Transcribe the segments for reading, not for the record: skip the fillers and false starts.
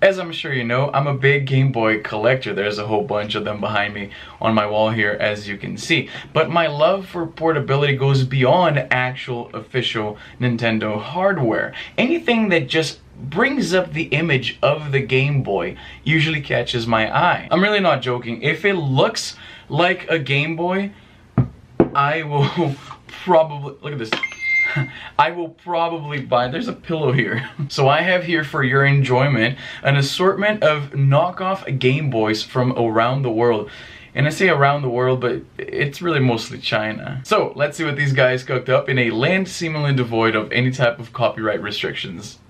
As I'm sure you know, I'm a big Game Boy collector. There's a whole bunch of them behind me on my wall here, as you can see. But my love for portability goes beyond actual official Nintendo hardware. Anything that just brings up the image of the Game Boy usually catches my eye. I'm really not joking. If it looks like a Game Boy, I will probably, look at this. I will probably buy, there's a pillow here. So I have here for your enjoyment an assortment of knockoff Game Boys from around the world. And I say around the world, but it's really mostly China. So let's see what these guys cooked up in a land seemingly devoid of any type of copyright restrictions.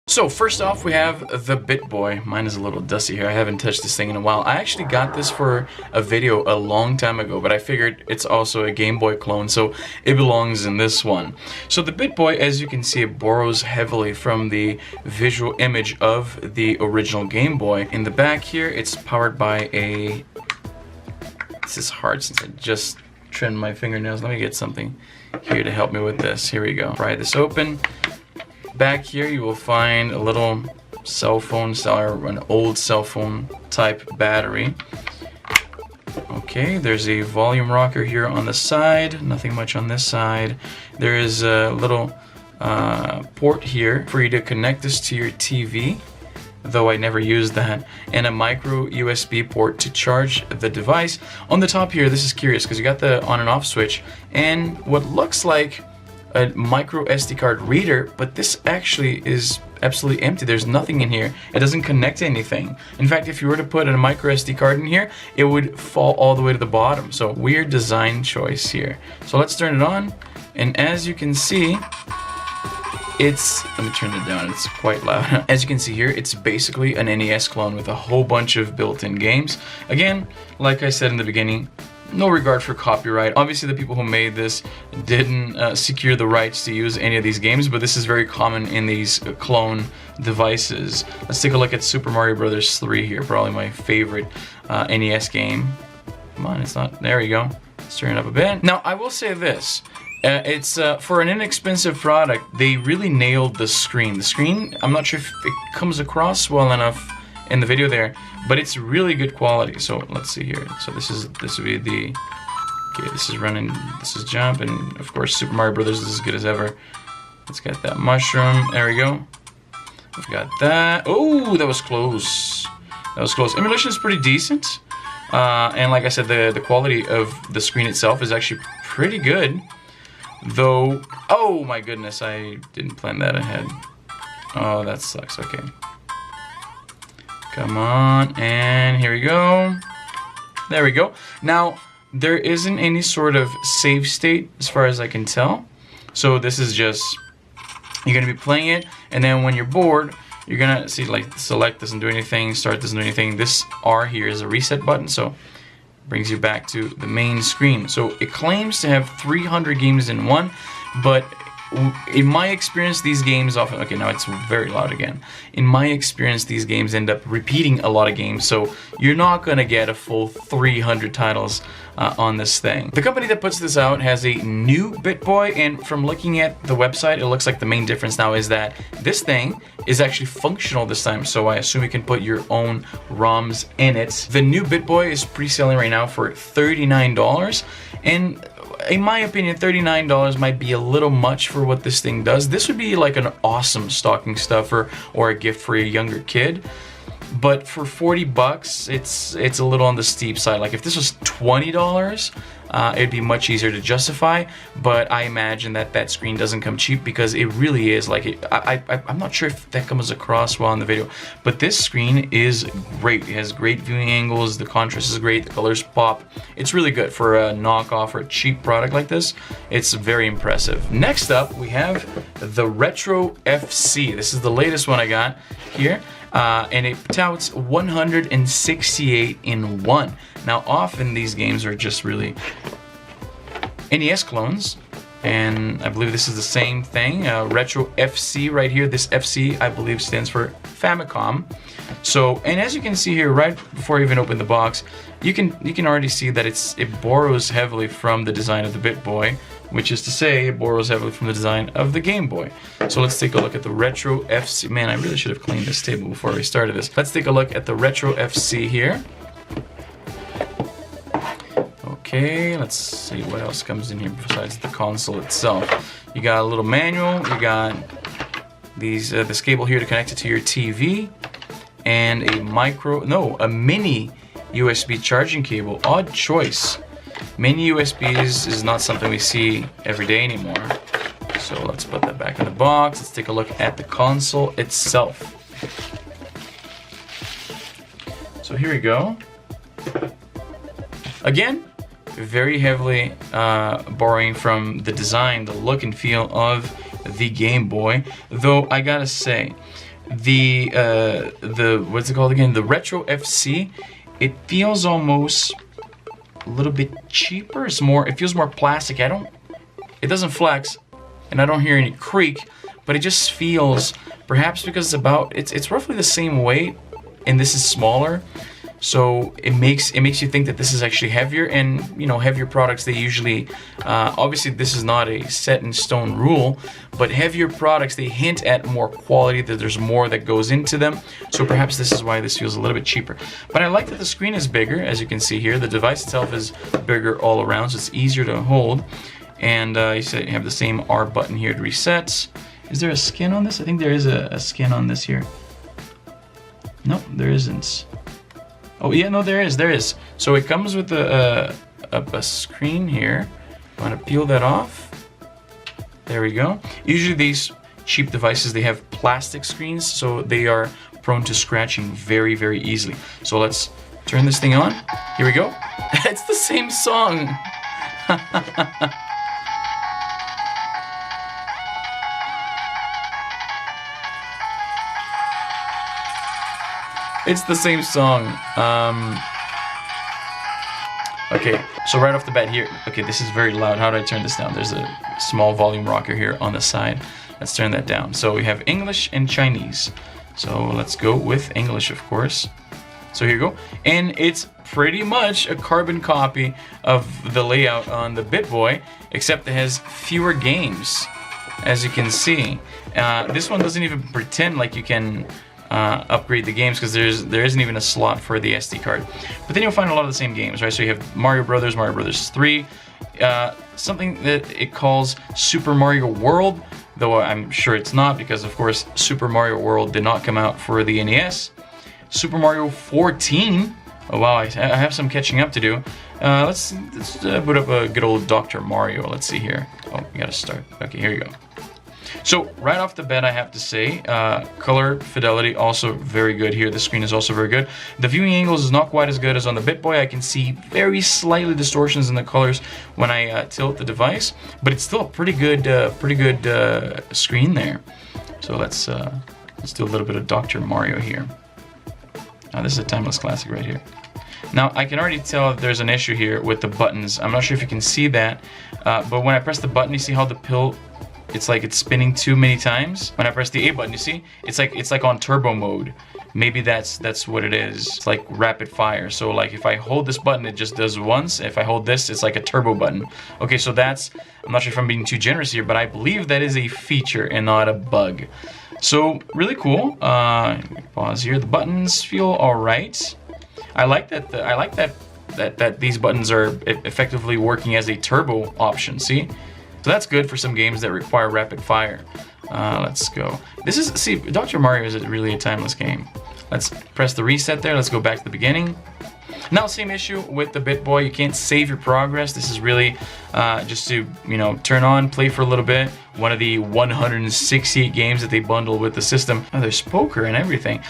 So first off, we have the Bitt Boy. Mine is a little dusty here. I haven't touched this thing in a while. I actually got this for a video a long time ago, but I figured it's also a Game Boy clone, so it belongs in this one. So the Bitt Boy, as you can see, it borrows heavily from the visual image of the original Game Boy. In the back here, it's powered by a... This is hard since I just trimmed my fingernails. Let me get something here to help me with this. Here we go. Pry this open. Back here you will find a little cell phone style, or an old cell phone type battery. Okay, there's a volume rocker here on the side, nothing much on this side. There is a little port here for you to connect this to your TV, though I never used that, and a micro USB port to charge the device. On the top here, this is curious because you got the on and off switch and what looks like a micro SD card reader, but this actually is absolutely empty. There's nothing in here. It doesn't connect to anything. In fact, if you were to put a micro SD card in here, it would fall all the way to the bottom. So weird design choice here. So let's turn it on, and as you can see, it's, let me turn it down, it's quite loud. As you can see here, it's basically an NES clone with a whole bunch of built-in games. Again, like I said in the beginning, no regard for copyright. Obviously the people who made this didn't secure the rights to use any of these games, but this is very common in these clone devices. Let's take a look at Super Mario Bros. 3 here, probably my favorite NES game. Come on, it's not, there we go. Let's turn it up a bit. Now I will say this, it's for an inexpensive product, they really nailed the screen. The screen, I'm not sure if it comes across well enough in the video there, but it's really good quality. So let's see here. So this would be the, okay, this is running, this is jump, and of course Super Mario Brothers is as good as ever. Let's get that mushroom. There we go. We've got that. Oh, that was close. That was close. Emulation is pretty decent, and like I said, the quality of the screen itself is actually pretty good. Though, oh my goodness, I didn't plan that ahead. Oh, that sucks. Okay. Come on, and here we go. There we go. Now, there isn't any sort of save state as far as I can tell. So this is just, you're gonna be playing it, and then when you're bored, you're gonna see, like, select doesn't do anything, start doesn't do anything. This R here is a reset button, so brings you back to the main screen. So it claims to have 300 games in one, but in my experience, these games often, okay, now it's very loud again. In my experience, these games end up repeating a lot of games, so you're not gonna get a full 300 titles on this thing. The company that puts this out has a new Bitboy, and from looking at the website, it looks like the main difference now is that this thing is actually functional this time, so I assume you can put your own ROMs in it. The new Bitboy is pre-selling right now for $39, and in my opinion, $39 might be a little much for what this thing does. This would be like an awesome stocking stuffer or a gift for a younger kid. But for 40 bucks, it's a little on the steep side. Like if this was $20, it'd be much easier to justify. But I imagine that that screen doesn't come cheap because it really is like it. I'm not sure if that comes across well in the video, but this screen is great. It has great viewing angles. The contrast is great. The colors pop. It's really good for a knockoff or a cheap product like this. It's very impressive. Next up, we have the Retro FC. This is the latest one I got here. And it touts 168 in one. Now often these games are just really NES clones, and I believe this is the same thing. Retro FC right here. This FC I believe stands for Famicom. So, and as you can see here, right before I even open the box, you can already see that it borrows heavily from the design of the Bitt Boy, which is to say, it borrows heavily from the design of the Game Boy. So let's take a look at the Retro FC. Man, I really should have cleaned this table before we started this. Let's take a look at the Retro FC here. Okay, let's see what else comes in here besides the console itself. You got a little manual, you got these this cable here to connect it to your TV, and a mini USB charging cable. Odd choice. Mini USBs is not something we see every day anymore. So let's put that back in the box. Let's take a look at the console itself. So here we go. Again, very heavily borrowing from the design, the look and feel of the Game Boy. Though I gotta say, the what's it called again? The Retro FC. It feels almost a little bit cheaper. It feels more plastic. It doesn't flex, and I don't hear any creak, but it just feels, perhaps because it's roughly the same weight, and this is smaller. So it makes you think that this is actually heavier, and you know, heavier products, they usually, obviously this is not a set in stone rule, but heavier products, they hint at more quality, that there's more that goes into them. So perhaps this is why this feels a little bit cheaper. But I like that the screen is bigger, as you can see here. The device itself is bigger all around, so it's easier to hold. And you have the same R button here to reset. Is there a skin on this? I think there is a skin on this here. Nope, there isn't. Oh yeah, no, there is. So it comes with a screen here. I'm gonna peel that off. There we go. Usually these cheap devices, they have plastic screens, so they are prone to scratching very, very easily. So let's turn this thing on. Here we go. It's the same song. It's the same song. Okay, so right off the bat here, okay, this is very loud. How do I turn this down? There's a small volume rocker here on the side. Let's turn that down. So we have English and Chinese. So let's go with English, of course. So here you go. And it's pretty much a carbon copy of the layout on the Bitt Boy, except it has fewer games, as you can see. This one doesn't even pretend like you can upgrade the games, because there isn't even a slot for the SD card. But then you'll find a lot of the same games, right? So you have Mario Brothers, Mario Brothers 3, something that it calls Super Mario World, though I'm sure it's not, because of course Super Mario World did not come out for the NES. Super Mario 14. Oh wow, I have some catching up to do. Let's boot up a good old Dr. Mario. Let's see here. Oh, we gotta start. Okay, here you go. So right off the bat, I have to say, color fidelity also very good here. The screen is also very good. The viewing angles is not quite as good as on the Bitt Boy. I can see very slightly distortions in the colors when I tilt the device, but it's still a pretty good screen there. So let's do a little bit of Dr. Mario here. Now this is a timeless classic right here. Now I can already tell that there's an issue here with the buttons. I'm not sure if you can see that, but when I press the button, you see how the pill, it's like it's spinning too many times. When I press the A button, you see, it's like on turbo mode. Maybe that's what it is. It's like rapid fire. So like if I hold this button, it just does once. If I hold this, it's like a turbo button. Okay, so that's, I'm not sure if I'm being too generous here, but I believe that is a feature and not a bug. So really cool. Pause here. The buttons feel all right. I like that. I like that these buttons are effectively working as a turbo option. See. So that's good for some games that require rapid fire. Let's go. See, Dr. Mario is really a timeless game. Let's press the reset there. Let's go back to the beginning. Now, same issue with the Bitt Boy. You can't save your progress. This is really just to, you know, turn on, play for a little bit. One of the 168 games that they bundle with the system. Oh, there's poker and everything.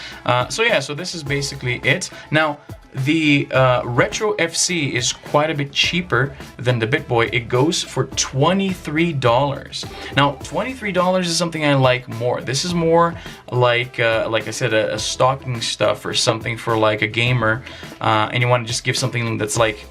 So yeah, so this is basically it. Now, the Retro FC is quite a bit cheaper than the Bitt Boy. It goes for $23. Now, $23 is something I like more. This is more like I said, a stocking stuff or something for like a gamer, and you want to just give something that's like,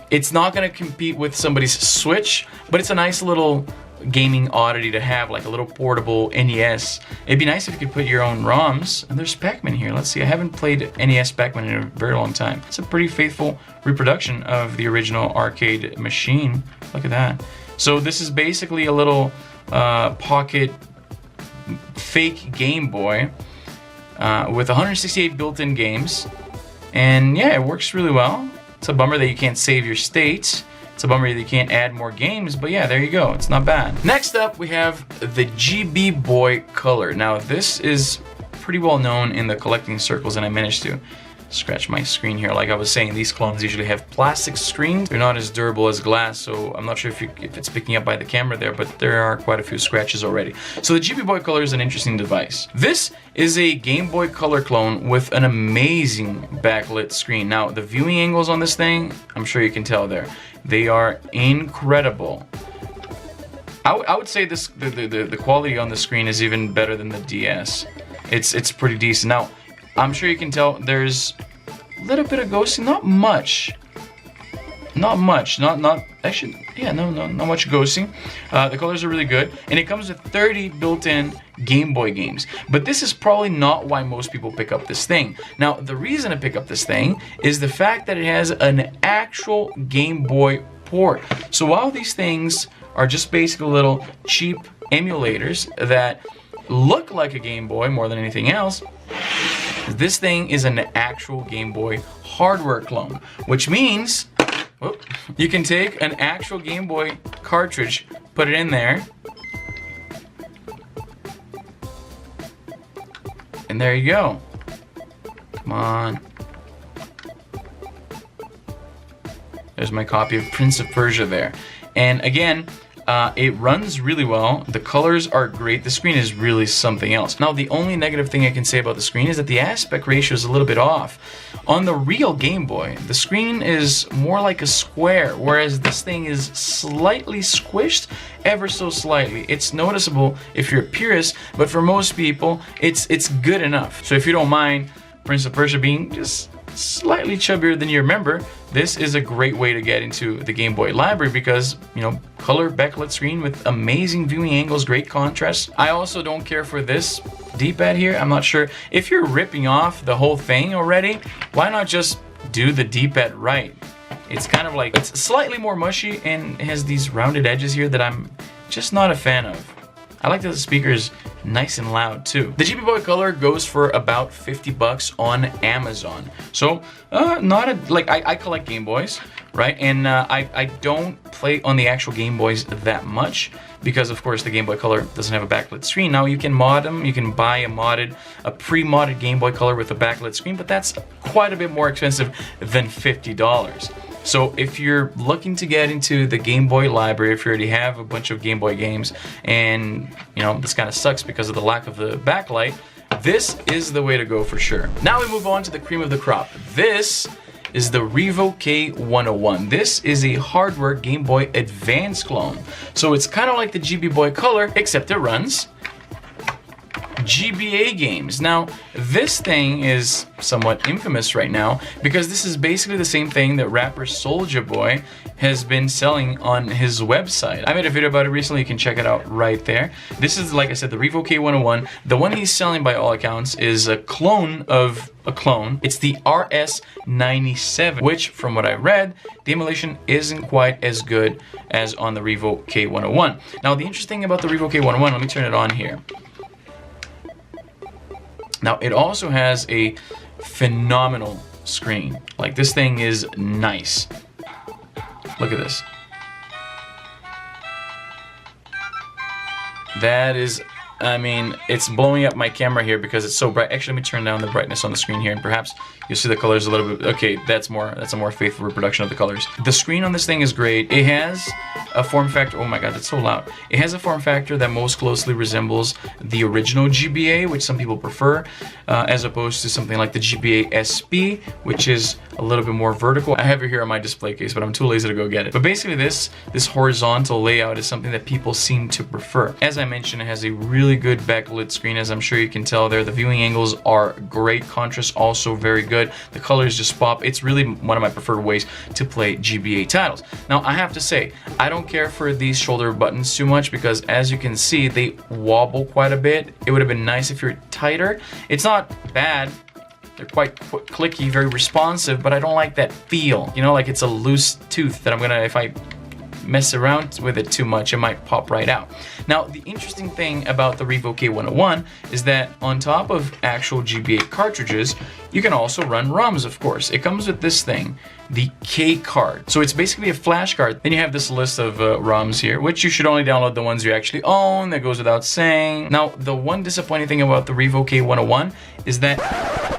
it's not going to compete with somebody's Switch, but it's a nice little gaming oddity to have, like a little portable NES. It'd be nice if you could put your own ROMs. And there's Pac-Man here. Let's see, I haven't played NES Pac-Man in a very long time. It's a pretty faithful reproduction of the original arcade machine. Look at that. So this is basically a little pocket fake Game Boy with 168 built-in games. And yeah, it works really well. It's a bummer that you can't save your states. It's a bummer that you can't add more games, but yeah, there you go. It's not bad. Next up, we have the GB Boy Color. Now, this is pretty well known in the collecting circles, and I managed to scratch my screen here. Like I was saying, these clones usually have plastic screens. They're not as durable as glass, so I'm not sure if it's picking up by the camera there, but there are quite a few scratches already. So the GB Boy Color is an interesting device. This is a Game Boy Color clone with an amazing backlit screen. Now, the viewing angles on this thing, I'm sure you can tell there. They are incredible. I would say this the quality on the screen is even better than the DS. It's pretty decent. Now, I'm sure you can tell there's a little bit of ghosting, not much. Not much, not actually, yeah, not much ghosting. The colors are really good, and it comes with 30 built-in Game Boy games. But this is probably not why most people pick up this thing. Now, the reason to pick up this thing is the fact that it has an actual Game Boy port. So while these things are just basically little cheap emulators that look like a Game Boy more than anything else, this thing is an actual Game Boy hardware clone, which means you can take an actual Game Boy cartridge, put it in there, and there you go. Come on. There's my copy of Prince of Persia there. And again, it runs really well. The colors are great. The screen is really something else. Now, the only negative thing I can say about the screen is that the aspect ratio is a little bit off. On the real Game Boy, the screen is more like a square, whereas this thing is slightly squished, ever so slightly. It's noticeable if you're a purist, but for most people, it's good enough. So if you don't mind Prince of Persia being just slightly chubbier than you remember, this is a great way to get into the Game Boy library because, you know, color backlit screen with amazing viewing angles, great contrast. I also don't care for this D-pad here. I'm not sure if you're ripping off the whole thing already, why not just do the D-pad right? It's kind of like, it's slightly more mushy and it has these rounded edges here that I'm just not a fan of. I like that the speaker is nice and loud too. The GB Boy Color goes for about 50 bucks on Amazon. So, I collect Game Boys, right? And I don't play on the actual Game Boys that much because, of course, the Game Boy Color doesn't have a backlit screen. Now, you can mod them. You can buy a pre-modded Game Boy Color with a backlit screen, but that's quite a bit more expensive than $50. So if you're looking to get into the Game Boy library, if you already have a bunch of Game Boy games, and you know this kind of sucks because of the lack of the backlight, this is the way to go for sure. Now we move on to the cream of the crop. This is the Revo K101. This is a hardware Game Boy Advance clone. So it's kind of like the GB Boy Color, except it runs GBA games. Now, this thing is somewhat infamous right now because this is basically the same thing that rapper Soulja Boy has been selling on his website. I made a video about it recently. You can check it out right there. This is, like I said, the Revo K101. The one he's selling by all accounts is a clone of a clone. It's the RS97, which, from what I read, the emulation isn't quite as good as on the Revo K101. Now, the interesting thing about the Revo K101, let me turn it on here. Now, it also has a phenomenal screen. Like, this thing is nice. Look at this. That is, I mean, it's blowing up my camera here because it's so bright. Actually, let me turn down the brightness on the screen here and perhaps you'll see the colors a little bit. Okay, that's a more faithful reproduction of the colors. The screen on this thing is great. It has a form factor, oh my god, that's so loud. It has a form factor that most closely resembles the original GBA, which some people prefer, as opposed to something like the GBA SP, which is a little bit more vertical. I have it here on my display case, but I'm too lazy to go get it. But basically this horizontal layout is something that people seem to prefer. As I mentioned, it has a really really good backlit screen, as I'm sure you can tell there. The viewing angles are great. Contrast also very good. The colors just pop. It's really one of my preferred ways to play GBA titles. Now, I have to say, I don't care for these shoulder buttons too much because, as you can see, they wobble quite a bit. It would have been nice if you're tighter. It's not bad. They're quite clicky, very responsive, but I don't like that feel. You know, like it's a loose tooth that I'm gonna, if I mess around with it too much, it might pop right out. Now, the interesting thing about the Revo K101 is that on top of actual GBA cartridges, you can also run ROMs, of course. It comes with this thing, the K card. So it's basically a flash card. Then you have this list of ROMs here, which you should only download the ones you actually own. That goes without saying. Now, the one disappointing thing about the Revo K101 is that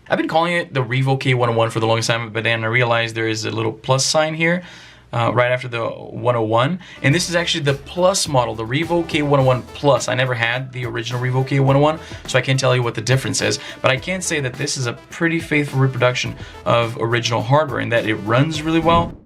I've been calling it the Revo K101 for the longest time, but then I realized there is a little plus sign here right after the 101. And this is actually the plus model, the Revo K101 Plus. I never had the original Revo K101, so I can't tell you what the difference is. But I can say that this is a pretty faithful reproduction of original hardware in that it runs really well.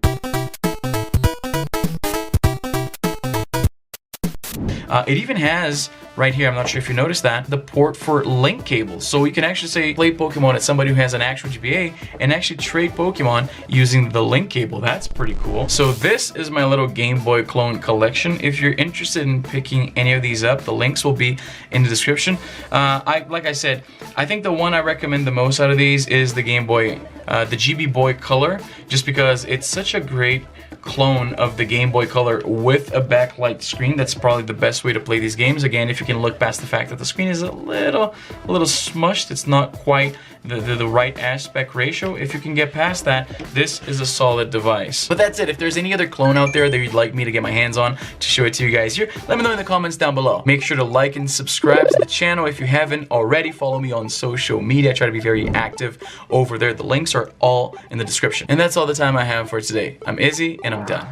It even has, right here, I'm not sure if you noticed that, the port for link cables. So you can actually say, play Pokemon at somebody who has an actual GBA and actually trade Pokemon using the link cable. That's pretty cool. So this is my little Game Boy clone collection. If you're interested in picking any of these up, the links will be in the description. Like I said, I think the one I recommend the most out of these is the Game Boy, the GB Boy Color, just because it's such a great clone of the Game Boy Color with a backlight screen. That's probably the best way to play these games. Again, if you can look past the fact that the screen is a little smushed, it's not quite the right aspect ratio. If you can get past that, this is a solid device. But that's it. If there's any other clone out there that you'd like me to get my hands on to show it to you guys here, let me know in the comments down below. Make sure to like and subscribe to the channel if you haven't already. Follow me on social media. I try to be very active over there. The links are all in the description. And that's all the time I have for today. I'm Izzy, and I'm done.